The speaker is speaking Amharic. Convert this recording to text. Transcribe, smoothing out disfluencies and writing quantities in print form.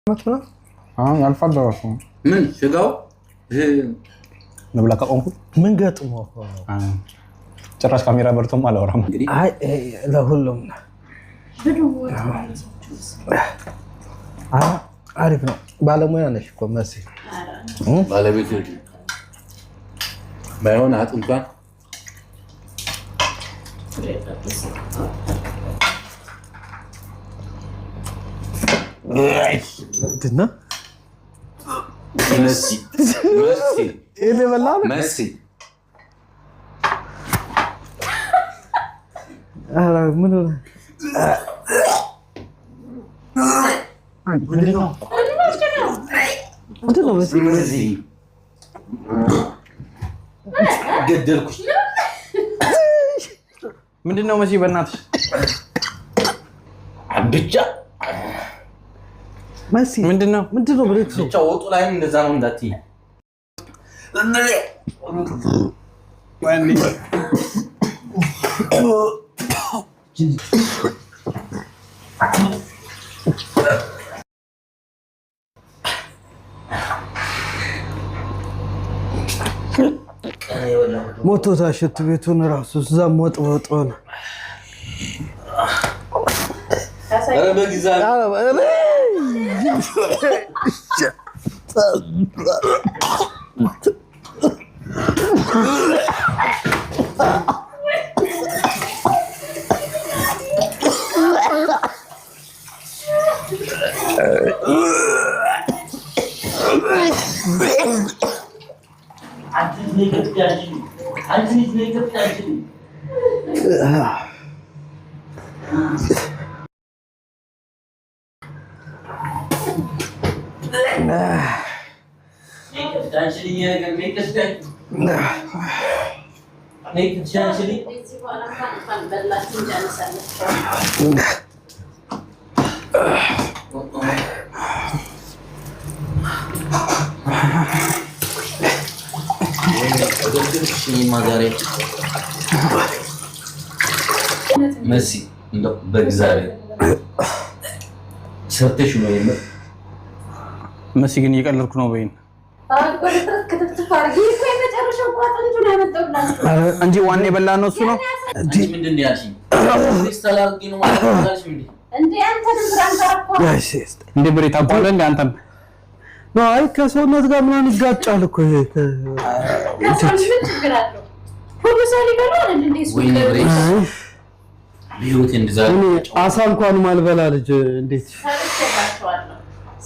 መጥና ያልፋደረሱ ምን ሽጋው ነብላ ከቆንኩ ምን ገጥሞ ጭራሽ ካሜራ በርቶም አላወራም እንግዲህ አይ ለሁሉም አሪፍ ነው ባለሙያ ነሽ እኮ መሲ ባለቤት ባይሆን አጥንቷን ድና መሲ እኔ በላው መሲ ምን ነው መሲ ገደልኩሽ ምንድነው መሲ በእናትሽ ብቻ መሲ ምንድነው ብሬክስ ብቻ ወጡ ላይ እንደዛ ነው እንዳትይ ወንዲ ሞቶ ታሽት ቤቱን ራሱ እዛም ወጥ ነው ኧረ በጊዜ መሲ እንደው በእግዚአብሔር ሰርተሽ ነው የምር መሲ ግን እየቀለድኩ ነው በይን እንጂ ዋና የበላ ነው እሱ ነው ምንድን ነው ያልሽኝ ሰላም ነው ማለት ነው እንዴ አንተ እንደ ብሬ ታውቃለህ እንደ አንተም ነው አይ ከሰውነት ጋር ምናምን ይጋጫል እኮ ይሄ ሁሉ ሰው ሊበላው እንዴ ወይ ብሬ ቢዩት እንደዛ አሳ እንኳን ማልበላ ልጅ እንዴት ታረከባቸዋለሁ